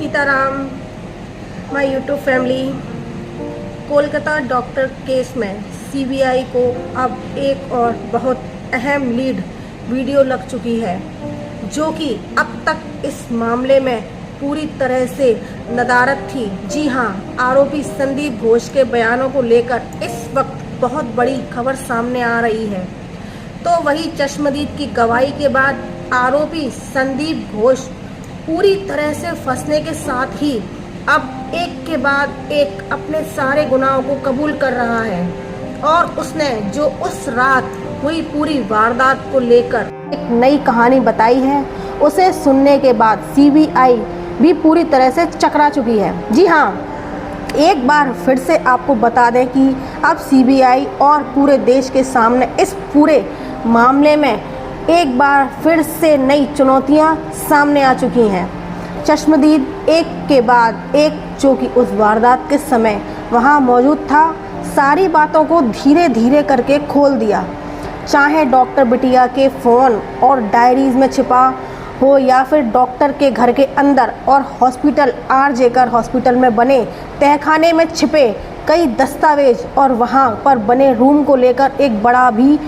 Sitaram my YouTube family. Kolkata doctor case में CBI को अब एक और बहुत अहम लीड वीडियो लग चुकी है, जो कि अब तक इस मामले में पूरी तरह से नदारद थी। जी हाँ, आरोपी संदीप घोष के बयानों को लेकर इस वक्त बहुत बड़ी खबर सामने आ रही है। तो वही चश्मदीद की गवाही के बाद आरोपी संदीप घोष पूरी तरह से फंसने के साथ ही अब एक के बाद एक अपने सारे गुनाहों को कबूल कर रहा है और उसने जो उस रात हुई पूरी वारदात को लेकर एक नई कहानी बताई है, उसे सुनने के बाद सीबीआई भी पूरी तरह से चकरा चुकी है। जी हाँ, एक बार फिर से आपको बता दें कि अब सीबीआई और पूरे देश के सामने इस पूरे मामले में एक बार फिर से नई चुनौतियां सामने आ चुकी हैं। चश्मदीद एक के बाद एक, जो कि उस वारदात के समय वहां मौजूद था, सारी बातों को धीरे धीरे करके खोल दिया। चाहे डॉक्टर बिटिया के फ़ोन और डायरीज में छिपा हो या फिर डॉक्टर के घर के अंदर और हॉस्पिटल आरजेकर हॉस्पिटल में बने तहखाने में छिपे कई दस्तावेज और वहां पर बने रूम को लेकर एक बड़ा भी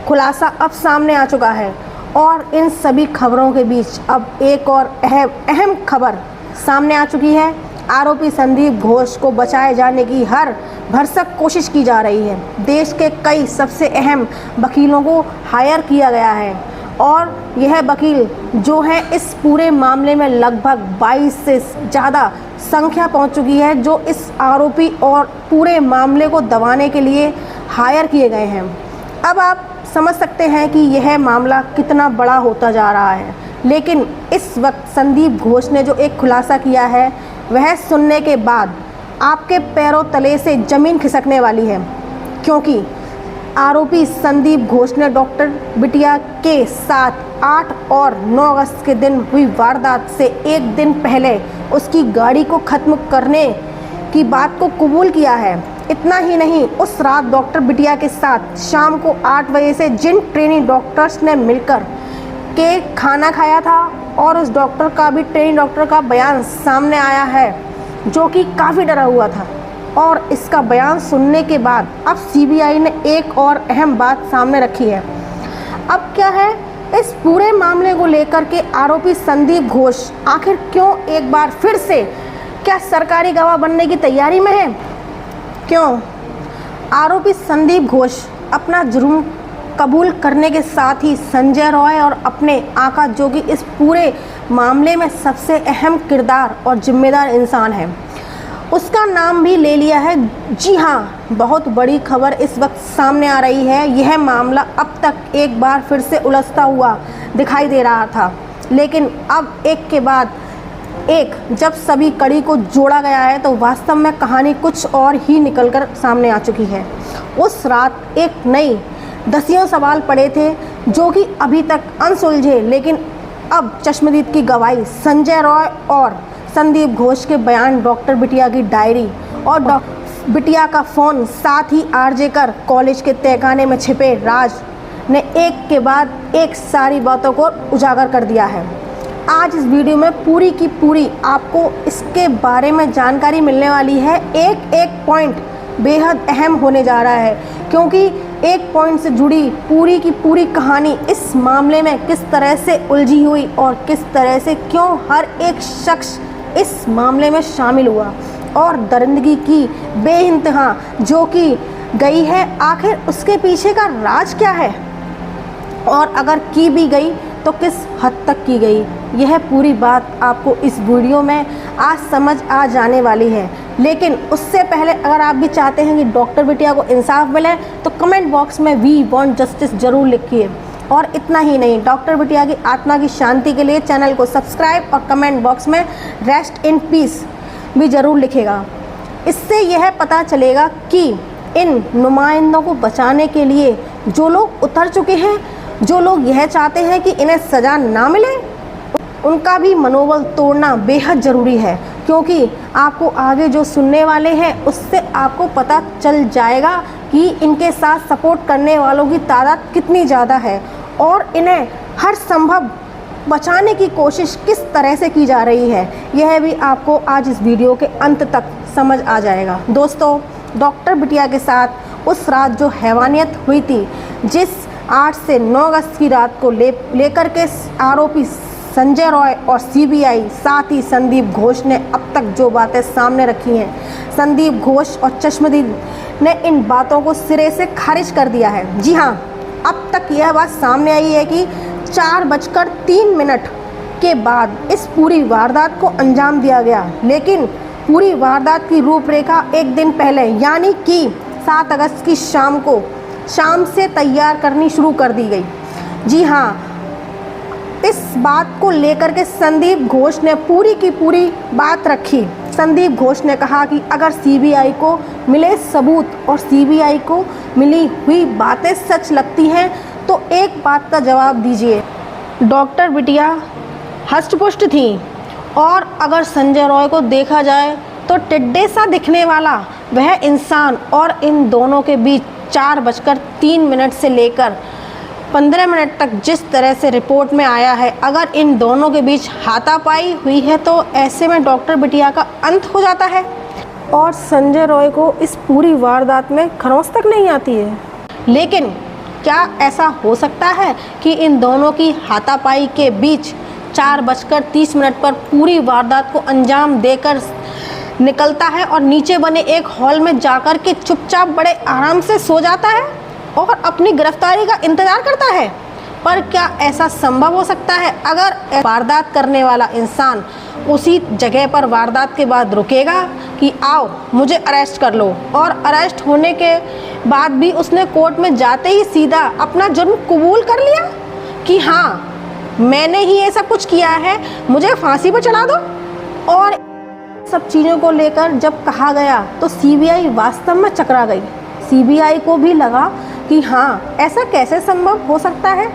खुलासा अब सामने आ चुका है। और इन सभी खबरों के बीच अब एक और अहम खबर सामने आ चुकी है। आरोपी संदीप घोष को बचाए जाने की हर भरसक कोशिश की जा रही है। देश के कई सबसे अहम वकीलों को हायर किया गया है और यह वकील जो है इस पूरे मामले में लगभग 22 से ज़्यादा संख्या पहुंच चुकी है, जो इस आरोपी और पूरे मामले को दबाने के लिए हायर किए गए हैं। अब आप समझ सकते हैं कि यह मामला कितना बड़ा होता जा रहा है। लेकिन इस वक्त संदीप घोष ने जो एक खुलासा किया है, वह सुनने के बाद आपके पैरों तले से ज़मीन खिसकने वाली है, क्योंकि आरोपी संदीप घोष ने डॉक्टर बिटिया के साथ 8 और 9 अगस्त के दिन हुई वारदात से एक दिन पहले उसकी गाड़ी को ख़त्म करने की बात को कबूल किया है। इतना ही नहीं, उस रात डॉक्टर बिटिया के साथ शाम को 8 बजे से जिन ट्रेनी डॉक्टर्स ने मिलकर के खाना खाया था, और उस डॉक्टर का भी, ट्रेनी डॉक्टर का बयान सामने आया है, जो कि काफ़ी डरा हुआ था। और इसका बयान सुनने के बाद अब सीबीआई ने एक और अहम बात सामने रखी है। अब क्या है, इस पूरे मामले को लेकर के आरोपी संदीप घोष आखिर क्यों एक बार फिर से क्या सरकारी गवाह बनने की तैयारी में है? क्यों? आरोपी संदीप घोष अपना जुर्म कबूल करने के साथ ही संजय रॉय और अपने आका, जो कि इस पूरे मामले में सबसे अहम किरदार और जिम्मेदार इंसान है, उसका नाम भी ले लिया है। जी हाँ, बहुत बड़ी खबर इस वक्त सामने आ रही है। यह मामला अब तक एक बार फिर से उलझता हुआ दिखाई दे रहा था, लेकिन अब एक के बाद एक जब सभी कड़ी को जोड़ा गया है, तो वास्तव में कहानी कुछ और ही निकलकर सामने आ चुकी है। उस रात एक नई दसियों सवाल पड़े थे, जो कि अभी तक अनसुलझे, लेकिन अब चश्मदीद की गवाही, संजय रॉय और संदीप घोष के बयान, डॉक्टर बिटिया की डायरी और डॉक्टर बिटिया का फ़ोन, साथ ही आरजेकर कॉलेज के तहखाने में छिपे राज ने एक के बाद एक सारी बातों को उजागर कर दिया है। आज इस वीडियो में पूरी की पूरी आपको इसके बारे में जानकारी मिलने वाली है। एक एक पॉइंट बेहद अहम होने जा रहा है, क्योंकि एक पॉइंट से जुड़ी पूरी की पूरी कहानी इस मामले में किस तरह से उलझी हुई और किस तरह से क्यों हर एक शख्स इस मामले में शामिल हुआ और दरिंदगी की बेइंतहा जो कि गई है, आखिर उसके पीछे का राज क्या है, और अगर की भी गई तो किस हद तक की गई, यह पूरी बात आपको इस वीडियो में आज समझ आ जाने वाली है। लेकिन उससे पहले अगर आप भी चाहते हैं कि डॉक्टर बिटिया को इंसाफ मिले, तो कमेंट बॉक्स में वी वांट जस्टिस ज़रूर लिखिए। और इतना ही नहीं, डॉक्टर बिटिया की आत्मा की शांति के लिए चैनल को सब्सक्राइब और कमेंट बॉक्स में रेस्ट इन पीस भी ज़रूर लिखेगा। इससे यह पता चलेगा कि इन नुमाइंदों को बचाने के लिए जो लोग उतर चुके हैं, जो लोग यह चाहते हैं कि इन्हें सज़ा ना मिले, उनका भी मनोबल तोड़ना बेहद ज़रूरी है, क्योंकि आपको आगे जो सुनने वाले हैं उससे आपको पता चल जाएगा कि इनके साथ सपोर्ट करने वालों की तादाद कितनी ज़्यादा है और इन्हें हर संभव बचाने की कोशिश किस तरह से की जा रही है, यह भी आपको आज इस वीडियो के अंत तक समझ आ जाएगा। दोस्तों, डॉक्टर बिटिया के साथ उस रात जो हैवानियत हुई थी, जिस 8 से 9 अगस्त की रात को लेकर के आरोपी संजय रॉय और सीबीआई साथ ही संदीप घोष ने अब तक जो बातें सामने रखी हैं, संदीप घोष और चश्मदीद ने इन बातों को सिरे से खारिज कर दिया है। जी हाँ, अब तक यह बात सामने आई है कि 4:03 के बाद इस पूरी वारदात को अंजाम दिया गया, लेकिन पूरी वारदात की रूपरेखा एक दिन पहले यानी कि 7 अगस्त की शाम से तैयार करनी शुरू कर दी गई। जी हाँ, इस बात को लेकर के संदीप घोष ने पूरी की पूरी बात रखी। संदीप घोष ने कहा कि अगर सीबीआई को मिले सबूत और सीबीआई को मिली हुई बातें सच लगती हैं तो एक बात का जवाब दीजिए, डॉक्टर बिटिया हष्टपुष्ट थी और अगर संजय रॉय को देखा जाए तो टिड्डे सा दिखने वाला वह इंसान और इन दोनों के बीच 4:03 से लेकर 15 मिनट तक जिस तरह से रिपोर्ट में आया है, अगर इन दोनों के बीच हाथापाई हुई है तो ऐसे में डॉक्टर बिटिया का अंत हो जाता है और संजय रॉय को इस पूरी वारदात में खरोंच तक नहीं आती है। लेकिन क्या ऐसा हो सकता है कि इन दोनों की हाथापाई के बीच 4:30 पर पूरी वारदात को अंजाम देकर निकलता है और नीचे बने एक हॉल में जाकर के चुपचाप बड़े आराम से सो जाता है और अपनी गिरफ्तारी का इंतज़ार करता है? पर क्या ऐसा संभव हो सकता है? अगर वारदात करने वाला इंसान उसी जगह पर वारदात के बाद रुकेगा कि आओ मुझे अरेस्ट कर लो, और अरेस्ट होने के बाद भी उसने कोर्ट में जाते ही सीधा अपना जुर्म कबूल कर लिया कि हाँ मैंने ही ये सब कुछ किया है, मुझे फांसी पर चढ़ा दो, और सब चीज़ों को लेकर जब कहा गया तो सीबीआई वास्तव में चकरा गई। सीबीआई को भी लगा कि हाँ ऐसा कैसे संभव हो सकता है।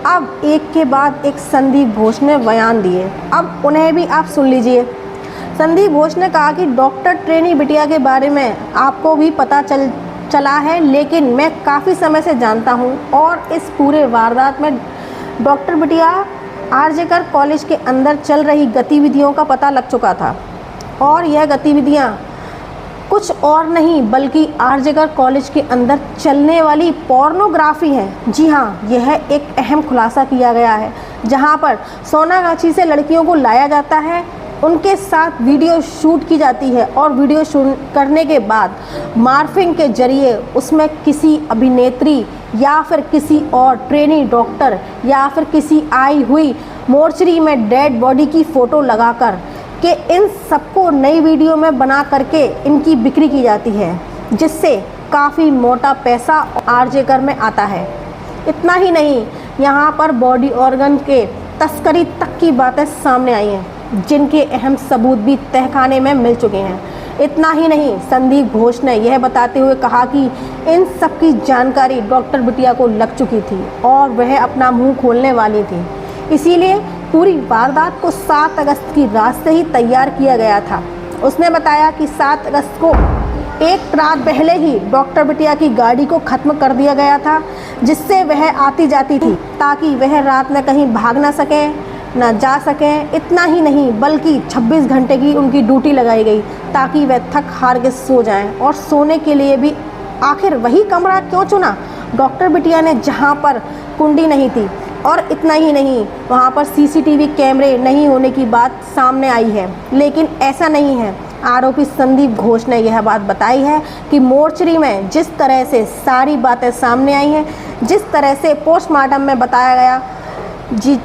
अब एक के बाद एक संदीप घोष ने बयान दिए, अब उन्हें भी आप सुन लीजिए। संदीप घोष ने कहा कि डॉक्टर ट्रेनी बिटिया के बारे में आपको भी पता चला है, लेकिन मैं काफ़ी समय से जानता हूँ और इस पूरे वारदात में डॉक्टर बिटिया आरजेकर कॉलेज के अंदर चल रही गतिविधियों का पता लग चुका था, और यह गतिविधियाँ कुछ और नहीं बल्कि आरजेकर कॉलेज के अंदर चलने वाली पोर्नोग्राफी है। जी हाँ, यह एक अहम खुलासा किया गया है, जहाँ पर सोनागाछी से लड़कियों को लाया जाता है, उनके साथ वीडियो शूट की जाती है और वीडियो शूट करने के बाद मार्फिंग के जरिए उसमें किसी अभिनेत्री या फिर किसी और ट्रेनी डॉक्टर या फिर किसी आई हुई मोर्चरी में डेड बॉडी की फ़ोटो लगाकर कि इन सबको नई वीडियो में बना करके इनकी बिक्री की जाती है, जिससे काफ़ी मोटा पैसा आरजेकर में आता है। इतना ही नहीं, यहाँ पर बॉडी ऑर्गन के तस्करी तक की बातें सामने आई हैं, जिनके अहम सबूत भी तहखाने में मिल चुके हैं। इतना ही नहीं, संदीप घोष ने यह बताते हुए कहा कि इन सब की जानकारी डॉक्टर बिटिया को लग चुकी थी और वह अपना मुंह खोलने वाली थी, इसीलिए पूरी वारदात को 7 अगस्त की रात से ही तैयार किया गया था। उसने बताया कि 7 अगस्त को एक रात पहले ही डॉक्टर बिटिया की गाड़ी को ख़त्म कर दिया गया था, जिससे वह आती जाती थी ताकि वह रात में कहीं भाग ना सकें, ना जा सकें। इतना ही नहीं बल्कि 26 घंटे की उनकी ड्यूटी लगाई गई ताकि वह थक हार के सो जाएं, और सोने के लिए भी आखिर वही कमरा क्यों चुना डॉक्टर बिटिया ने जहां पर कुंडी नहीं थी। और इतना ही नहीं, वहां पर सीसीटीवी कैमरे नहीं होने की बात सामने आई है, लेकिन ऐसा नहीं है। आरोपी संदीप घोष ने यह बात बताई है कि मोर्चरी में जिस तरह से सारी बातें सामने आई हैं, जिस तरह से पोस्टमार्टम में बताया गया,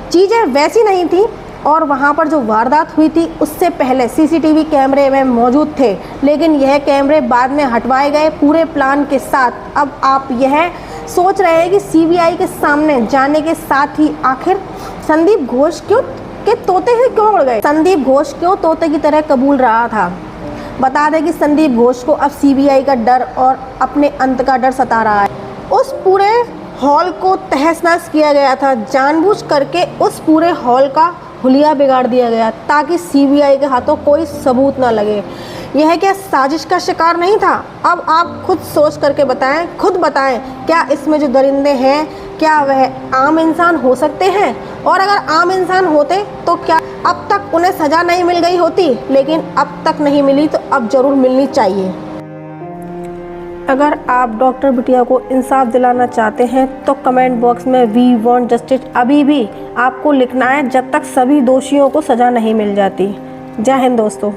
चीज़ें वैसी नहीं थी, और वहाँ पर जो वारदात हुई थी उससे पहले सीसीटीवी कैमरे में मौजूद थे, लेकिन यह कैमरे बाद में हटवाए गए पूरे प्लान के साथ। अब आप यह सोच रहे हैं कि सीबीआई के सामने जाने के साथ ही आखिर संदीप घोष के तोते ही क्यों उड़ गए? संदीप घोष क्यों तोते की तरह कबूल रहा था? बता दें कि संदीप घोष को अब सीबीआई का डर और अपने अंत का डर सता रहा है। उस पूरे हॉल को तहस नहस किया गया था, जानबूझ करके उस पूरे हॉल का हुलिया बिगाड़ दिया गया ताकि सीबीआई के हाथों कोई सबूत ना लगे। यह क्या साजिश का शिकार नहीं था? अब आप खुद सोच करके बताएं, खुद बताएं, क्या इसमें जो दरिंदे हैं क्या वह आम इंसान हो सकते हैं? और अगर आम इंसान होते तो क्या अब तक उन्हें सज़ा नहीं मिल गई होती? लेकिन अब तक नहीं मिली तो अब ज़रूर मिलनी चाहिए। अगर आप डॉक्टर बिटिया को इंसाफ दिलाना चाहते हैं तो कमेंट बॉक्स में वी वांट जस्टिस अभी भी आपको लिखना है, जब तक सभी दोषियों को सज़ा नहीं मिल जाती। जय हिंद दोस्तों।